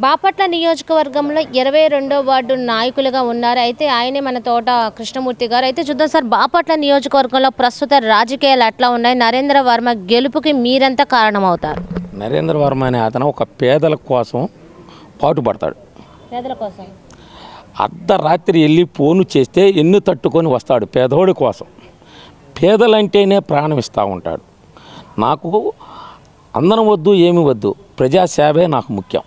బాపట్ల నియోజకవర్గంలో 22వ వార్డు నాయకులుగా ఉన్నారు. అయితే ఆయనే మన తోట కృష్ణమూర్తి గారు. అయితే చూద్దాం సార్, బాపట్ల నియోజకవర్గంలో ప్రస్తుత రాజకీయాలు ఎట్లా ఉన్నాయి? నరేంద్ర వర్మ గెలుపుకి మీరెంత కారణమవుతారు? నరేంద్ర వర్మ అనే అతను ఒక పేదల కోసం పాటుపడతాడు. పేదల కోసం అర్ధరాత్రి వెళ్ళి ఫోను చేస్తే ఎన్ను తట్టుకొని వస్తాడు పేదోడి కోసం. పేదలంటేనే ప్రాణం ఇస్తూ ఉంటాడు. నాకు అందరం వద్దు, ఏమి వద్దు, ప్రజాసేవే నాకు ముఖ్యం.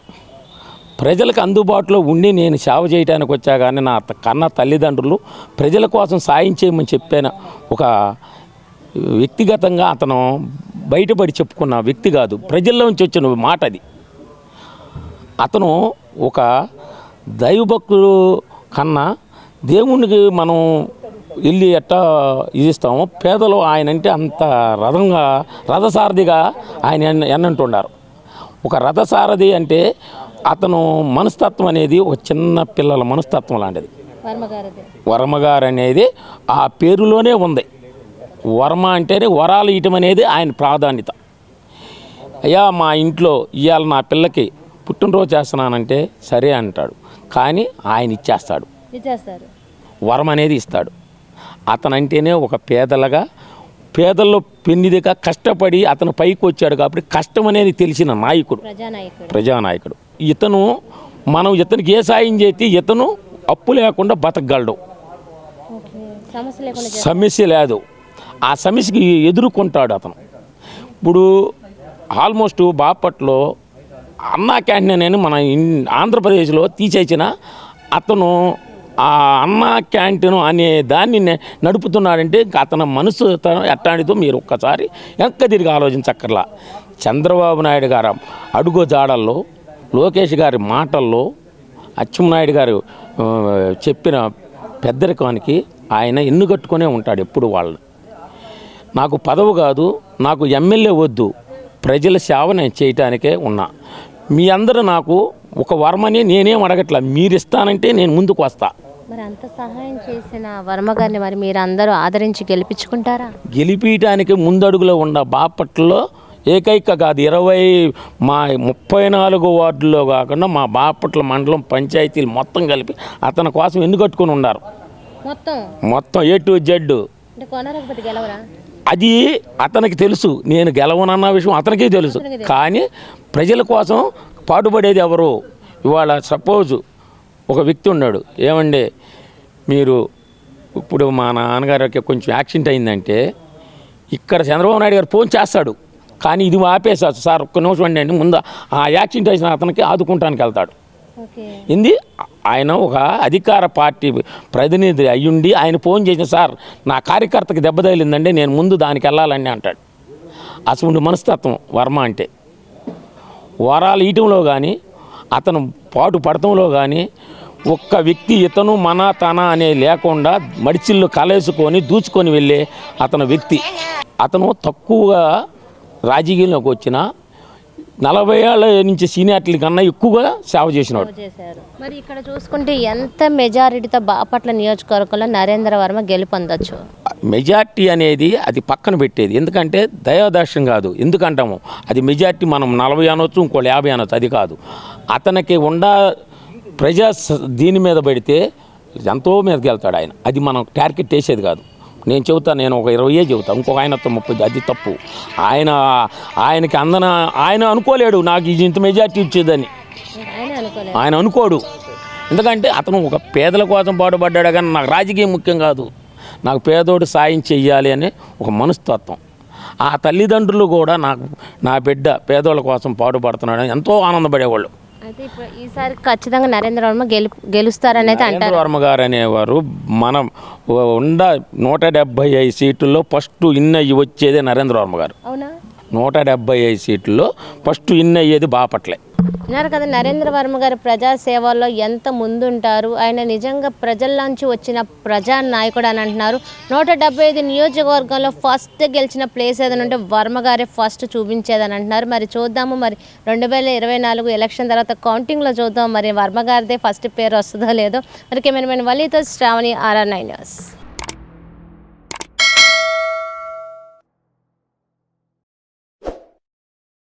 ప్రజలకు అందుబాటులో ఉండి నేను సేవ చేయడానికి వచ్చా. కానీ నా కన్న తల్లిదండ్రులు ప్రజల కోసం సాయం చేయమని చెప్పాను. ఒక వ్యక్తిగతంగా అతను బయటపడి చెప్పుకున్న వ్యక్తి కాదు, ప్రజల్లో నుంచి వచ్చిన మాట అది. అతను ఒక దైవభక్తుడు కన్నా దేవునికి మనం వెళ్ళి ఎట్టా ఇదిస్తాము, పేదలు ఆయన అంటే అంత రథసారథిగా ఆయన ఎన్నంటున్నారు. ఒక రథసారథి అంటే అతను మనస్తత్వం అనేది ఒక చిన్న పిల్లల మనస్తత్వం లాంటిది. వర్మగారు అనేది ఆ పేరులోనే ఉంది. వర్మ అంటేనే వరాలు ఇయటం అనేది ఆయన ప్రాధాన్యత. అయ్యా మా ఇంట్లో ఇవాళ నా పిల్లకి పుట్టినరోజు చేస్తున్నానంటే సరే అంటాడు, కానీ ఆయన ఇచ్చేస్తాడు. వరం అనేది ఇస్తాడు. అతనంటేనే ఒక పేదల్లో పెన్నిదిగా కష్టపడి అతను పైకి వచ్చాడు. కాబట్టి కష్టం అనేది తెలిసిన నాయకుడు, ప్రజానాయకుడు. ఇతనికి ఏ సాయం చేస్తే ఇతను అప్పు లేకుండా బతకగలడు. సమస్య లేదు, ఆ సమస్యకి ఎదుర్కొంటాడు అతను. ఇప్పుడు ఆల్మోస్ట్ బాపట్లో అన్నా క్యాంటీన్ అని మన ఆంధ్రప్రదేశ్లో తీసేసిన అతను ఆ అన్నా క్యాంటీన్ అనే దాన్ని నడుపుతున్నాడంటే అతని మనసు ఎట్లాంటిదో మీరు ఒక్కసారి వెనక్కి తిరిగి ఆలోచించక్కర్లా. చంద్రబాబు నాయుడు గారు అడుగు జాడల్లో, లోకేష్ గారి మాటల్లో, అచ్చెన్నాయుడు గారు చెప్పిన పెద్దరికానికి ఆయన ఎన్నుగట్టుకునే ఉంటాడు ఎప్పుడు వాళ్ళని. నాకు పదవి కాదు, నాకు ఎమ్మెల్యే వద్దు, ప్రజల సేవ నేను చేయటానికే ఉన్నా. మీ అందరూ నాకు ఒక వర్మని నేనేం అడగట్లా, మీరు ఇస్తానంటే నేను ముందుకు వస్తా. మరి అంత సహాయం చేసిన వర్మ గారిని మరి మీరు అందరూ ఆదరించి గెలిపించుకుంటారా? గెలిపించడానికి ముందడుగులో ఉన్న బాపట్లలో ఏకైక కాదు, 34 వార్డుల్లో కాకుండా మా బాపట్ల మండలం పంచాయతీలు మొత్తం కలిపి అతని కోసం ఎన్నుకట్టుకుని ఉన్నారు. మొత్తం A to Z. అది అతనికి తెలుసు, నేను గెలవనన్న విషయం అతనికే తెలుసు. కానీ ప్రజల కోసం పాటుపడేది ఎవరు? ఇవాళ సపోజ్ ఒక వ్యక్తి ఉన్నాడు, ఏమండి మీరు ఇప్పుడు మా నాన్నగారికి కొంచెం యాక్సిడెంట్ అయిందంటే ఇక్కడ చంద్రబాబు నాయుడు గారు ఫోన్ చేస్తాడు, కానీ ఇది ఆపేశాడు. సార్ ఒక్క నిమిషం అండి, ముందు ఆ యాక్సిడెంట్ అయిన అతనికి ఆదుకుంటానికి వెళ్తాడు. ఇది ఆయన ఒక అధికార పార్టీ ప్రతినిధి అయ్యుండి ఆయన ఫోన్ చేసిన, సార్ నా కార్యకర్తకి దెబ్బ తగిలిందండి, నేను ముందు దానికి వెళ్ళాలని అంటాడు. అసలు మనస్తత్వం వర్మ అంటే. వరాలు ఇయటంలో కానీ అతను పాటు పడటంలో కానీ ఒక్క వ్యక్తి ఇతను మన తన అనే లేకుండా మడిచిళ్ళు కలేసుకొని దూచుకొని వెళ్ళే అతను వ్యక్తి. అతను తక్కువగా రాజకీయంలోకి వచ్చిన 40 ఏళ్ళ నుంచి సీనియార్టీల కన్నా ఎక్కువగా సేవ చేసినాడు. మరి ఇక్కడ చూసుకుంటే ఎంత మెజారిటీతో బాపట్ల నియోజకవర్గంలో నరేంద్ర వర్మ గెలుపొందొచ్చు? మెజార్టీ అనేది అది పక్కన పెట్టేది, ఎందుకంటే దయాదాక్ష్యం కాదు. ఎందుకంటాము అది మెజార్టీ మనం 40 అనొచ్చు, ఇంకోళ్ళు 50 అనొచ్చు, అది కాదు. అతనికి ప్రజా దీని మీద పెడితే ఎంతో మీదకి వెళ్తాడు ఆయన. అది మనం టార్గెట్ వేసేది కాదు. నేను చెబుతాను, నేను ఒక 20 చెబుతాను, ఇంకొక ఆయనతో 30, అది తప్పు. ఆయనకి ఆయన అనుకోలేడు నాకు ఇంత మెజార్టీ ఇచ్చేదని, ఆయన అనుకోడు. ఎందుకంటే అతను ఒక పేదల కోసం పాటుపడ్డాడు. కానీ నాకు రాజకీయం ముఖ్యం కాదు, నాకు పేదోడు సాయం చెయ్యాలి అనే ఒక మనస్తత్వం. ఆ తల్లిదండ్రులు కూడా నా బిడ్డ పేదోళ్ళ కోసం పాటుపడుతున్నాడని ఎంతో ఆనందపడేవాళ్ళు. అయితే ఇప్పుడు ఈసారి ఖచ్చితంగా నరేంద్ర వర్మ గెలుస్తారని అయితే అంటారు. నరేంద్ర వర్మ గారు అనేవారు మనం 175 సీట్లలో ఫస్ట్ ఇన్ అయ్యి వచ్చేదే నరేంద్ర వర్మ గారు. అవునా? 175 సీట్లలో ఫస్ట్ ఇన్ అయ్యేది బాపట్లే. అన్నారు కదా, నరేంద్ర వర్మ గారు ప్రజాసేవల్లో ఎంత ముందుంటారు, ఆయన నిజంగా ప్రజల్లోంచి వచ్చిన ప్రజా నాయకుడు అని అంటున్నారు. 175 నియోజకవర్గంలో ఫస్ట్ గెలిచిన ప్లేస్ ఏదైనా ఉంటే వర్మ గారే ఫస్ట్ చూపించేదని అంటున్నారు. మరి చూద్దాము, మరి 2024 ఎలక్షన్ తర్వాత కౌంటింగ్లో చూద్దాం, మరి వర్మ గారిదే ఫస్ట్ పేరు వస్తుందో లేదో. మరి కెమెరామెన్ వలీతో శ్రావణి, RR9 న్యూస్.